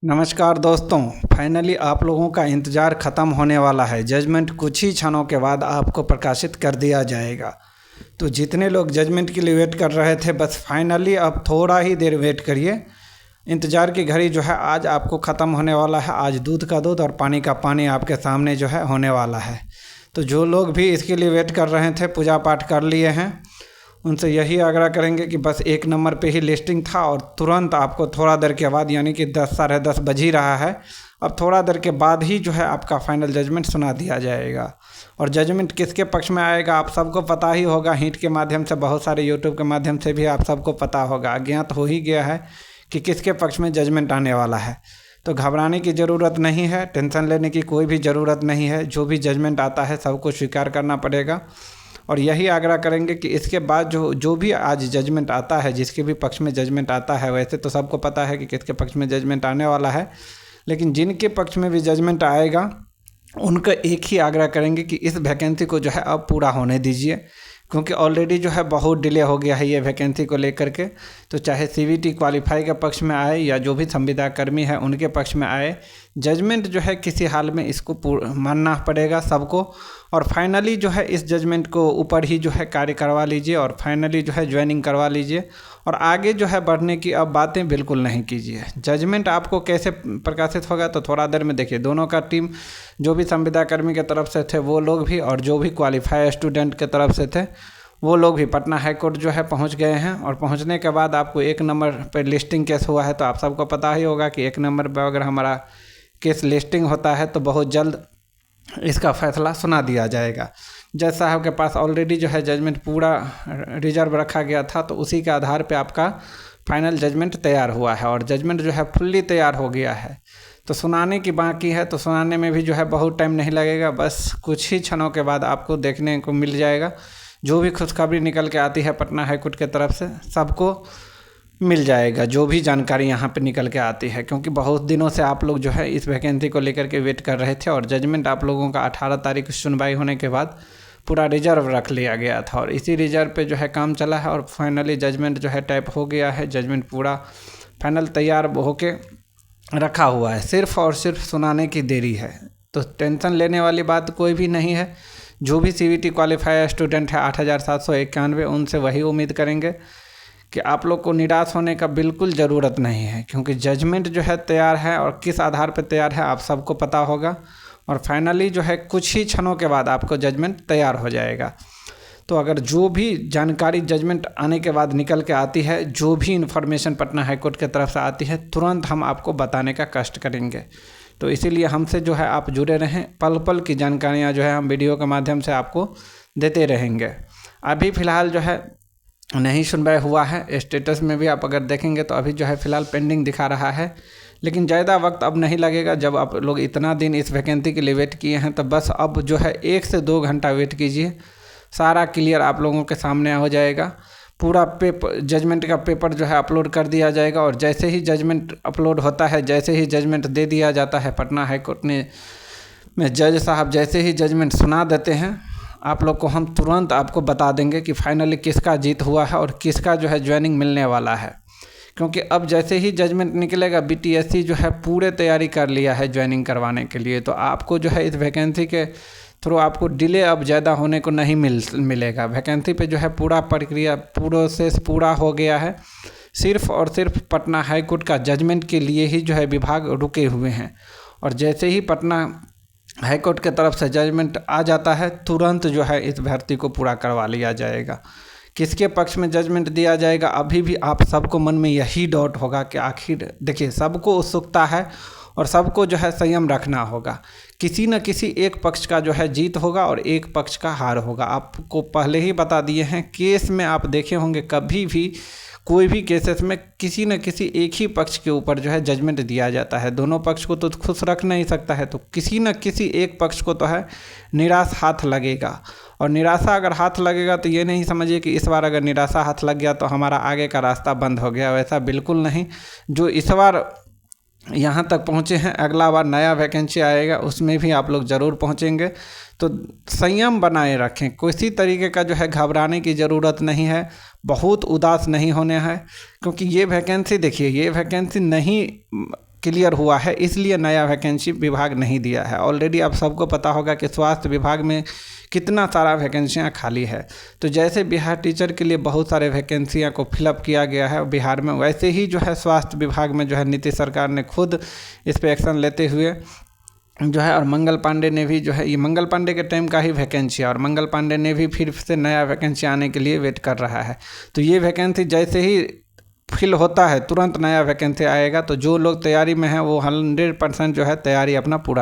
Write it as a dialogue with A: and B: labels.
A: नमस्कार दोस्तों, फाइनली आप लोगों का इंतज़ार ख़त्म होने वाला है। जजमेंट कुछ ही क्षणों के बाद आपको प्रकाशित कर दिया जाएगा। तो जितने लोग जजमेंट के लिए वेट कर रहे थे, बस फाइनली अब थोड़ा ही देर वेट करिए। इंतज़ार की घड़ी जो है आज आपको ख़त्म होने वाला है। आज दूध का दूध और पानी का पानी आपके सामने जो है होने वाला है। तो जो लोग भी इसके लिए वेट कर रहे थे, पूजा पाठ कर लिए हैं, उनसे यही आग्रह करेंगे कि बस 1 नंबर पे ही लिस्टिंग था और तुरंत आपको थोड़ा देर के बाद, यानी कि 10 साढ़े 10 बज ही रहा है, अब थोड़ा देर के बाद ही जो है आपका फाइनल जजमेंट सुना दिया जाएगा। और जजमेंट किसके पक्ष में आएगा आप सबको पता ही होगा। हिंट के माध्यम से, बहुत सारे यूट्यूब के माध्यम से भी आप सबको पता होगा, अज्ञात हो ही गया है कि किसके पक्ष में जजमेंट आने वाला है। तो घबराने की ज़रूरत नहीं है, टेंशन लेने की कोई भी ज़रूरत नहीं है। जो भी जजमेंट आता है सबको स्वीकार करना पड़ेगा। और यही आग्रह करेंगे कि इसके बाद जो भी आज जजमेंट आता है, जिसके भी पक्ष में जजमेंट आता है, वैसे तो सबको पता है कि किसके पक्ष में जजमेंट आने वाला है, लेकिन जिनके पक्ष में भी जजमेंट आएगा उनका एक ही आग्रह करेंगे कि इस वैकेंसी को जो है अब पूरा होने दीजिए, क्योंकि ऑलरेडी जो है बहुत डिले हो गया है ये वैकेंसी को लेकर के। तो चाहे सीवीटी क्वालिफाई के पक्ष में आए या जो भी संविदा कर्मी है उनके पक्ष में आए, जजमेंट जो है किसी हाल में इसको मानना पड़ेगा सबको। और फाइनली जो है इस जजमेंट को ऊपर ही जो है कार्य करवा लीजिए और फाइनली जो है ज्वाइनिंग करवा लीजिए। और आगे जो है बढ़ने की अब बातें बिल्कुल नहीं कीजिए। जजमेंट आपको कैसे प्रकाशित होगा तो थोड़ा देर में देखिए। दोनों का टीम, जो भी संविदा कर्मी के तरफ से थे वो लोग भी, और जो भी क्वालिफाई स्टूडेंट के तरफ से थे वो लोग भी पटना हाई कोर्ट जो है पहुंच गए हैं। और पहुंचने के बाद आपको 1 नंबर पर लिस्टिंग केस हुआ है, तो आप सबको पता ही होगा कि 1 नंबर पर अगर हमारा केस लिस्टिंग होता है तो बहुत जल्द इसका फैसला सुना दिया जाएगा। जज साहब के पास ऑलरेडी जो है जजमेंट पूरा रिजर्व रखा गया था, तो उसी के आधार पे आपका फाइनल जजमेंट तैयार हुआ है। और जजमेंट जो है फुल्ली तैयार हो गया है, तो सुनाने की बाकी है। तो सुनाने में भी जो है बहुत टाइम नहीं लगेगा, बस कुछ ही क्षणों के बाद आपको देखने को मिल जाएगा। जो भी खुशखबरी निकल के आती है पटना हाई कोर्ट के तरफ से सबको मिल जाएगा, जो भी जानकारी यहाँ पे निकल के आती है। क्योंकि बहुत दिनों से आप लोग जो है इस वैकेंसी को लेकर के वेट कर रहे थे, और जजमेंट आप लोगों का 18 तारीख को सुनवाई होने के बाद पूरा रिजर्व रख लिया गया था, और इसी रिजर्व पे जो है काम चला है। और फाइनली जजमेंट जो है टाइप हो गया है। जजमेंट पूरा फाइनल तैयार होके रखा हुआ है, सिर्फ और सिर्फ सुनाने की देरी है। तो टेंशन लेने वाली बात कोई भी नहीं है। जो भी सीवीटी क्वालिफाई स्टूडेंट है 8791, उनसे वही उम्मीद करेंगे कि आप लोग को निराश होने का बिल्कुल ज़रूरत नहीं है, क्योंकि जजमेंट जो है तैयार है। और किस आधार पर तैयार है आप सबको पता होगा। और फाइनली जो है कुछ ही क्षणों के बाद आपको जजमेंट तैयार हो जाएगा। तो अगर जो भी जानकारी जजमेंट आने के बाद निकल के आती है, जो भी इन्फॉर्मेशन पटना हाई कोर्ट की तरफ से आती है, तुरंत हम आपको बताने का कष्ट करेंगे। तो इसीलिए हमसे जो है आप जुड़े रहें। पल पल की जानकारियाँ जो है हम वीडियो के माध्यम से आपको देते रहेंगे। अभी फ़िलहाल जो है नहीं सुनवाई हुआ है, स्टेटस में भी आप अगर देखेंगे तो अभी जो है फ़िलहाल पेंडिंग दिखा रहा है। लेकिन ज़्यादा वक्त अब नहीं लगेगा। जब आप लोग इतना दिन इस वैकेंसी के लिए वेट किए हैं, तो बस अब जो है 1 से 2 घंटा वेट कीजिए, सारा क्लियर आप लोगों के सामने हो जाएगा। पूरा पेपर, जजमेंट का पेपर जो है अपलोड कर दिया जाएगा। और जैसे ही जजमेंट अपलोड होता है, जैसे ही जजमेंट दे दिया जाता है, पटना हाई कोर्ट में जज साहब जैसे ही जजमेंट सुना देते हैं, आप लोग को हम तुरंत आपको बता देंगे कि फाइनली किसका जीत हुआ है और किसका जो है ज्वाइनिंग मिलने वाला है। क्योंकि अब जैसे ही जजमेंट निकलेगा, बीटीएससी जो है पूरे तैयारी कर लिया है ज्वाइनिंग करवाने के लिए। तो आपको जो है इस वैकेंसी के थ्रू आपको डिले अब ज़्यादा होने को नहीं मिलेगा। वैकेंसी पे जो है पूरा प्रक्रिया, प्रोसेस पूरा हो गया है। सिर्फ और सिर्फ पटना हाई कोर्ट का जजमेंट के लिए ही जो है विभाग रुके हुए हैं। और जैसे ही पटना हाई कोर्ट के तरफ से जजमेंट आ जाता है, तुरंत जो है इस भर्ती को पूरा करवा लिया जाएगा। किसके पक्ष में जजमेंट दिया जाएगा, अभी भी आप सबको मन में यही डाउट होगा कि आखिर देखिए, सबको उत्सुकता है और सबको जो है संयम रखना होगा। किसी न किसी एक पक्ष का जो है जीत होगा और एक पक्ष का हार होगा। आपको पहले ही बता दिए हैं, केस में आप देखे होंगे कभी भी कोई भी केसेस में किसी न किसी एक ही पक्ष के ऊपर जो है जजमेंट दिया जाता है। दोनों पक्ष को तो खुश रख नहीं सकता है, तो किसी न किसी एक पक्ष को तो है निराश हाथ लगेगा। और निराशा अगर हाथ लगेगा तो ये नहीं समझिए कि इस बार अगर निराशा हाथ लग गया तो हमारा आगे का रास्ता बंद हो गया, वैसा बिल्कुल नहीं। जो इस बार यहाँ तक पहुँचे हैं, अगला बार नया वैकेंसी आएगा उसमें भी आप लोग ज़रूर पहुँचेंगे। तो संयम बनाए रखें, किसी तरीके का जो है घबराने की ज़रूरत नहीं है, बहुत उदास नहीं होने हैं। क्योंकि ये वैकेंसी देखिए, ये वैकेंसी नहीं क्लियर हुआ है, इसलिए नया वैकेंसी विभाग नहीं दिया है। ऑलरेडी आप सबको पता होगा कि स्वास्थ्य विभाग में कितना सारा वैकेंसियाँ खाली है। तो जैसे बिहार टीचर के लिए बहुत सारे वैकेंसियाँ को फिलअप किया गया है बिहार में, वैसे ही जो है स्वास्थ्य विभाग में जो है नीतीश सरकार ने खुद इस पर एक्शन लेते हुए जो है, और मंगल पांडे ने भी जो है, ये मंगल पांडे के टाइम का ही वैकेंसी है, और मंगल पांडे ने भी फिर से नया वैकेंसी आने के लिए वेट कर रहा है। तो ये वैकेंसी जैसे ही फिल होता है तुरंत नया वैकेंसी आएगा। तो जो लोग तैयारी में हैं वो 100% जो है तैयारी अपना पूरा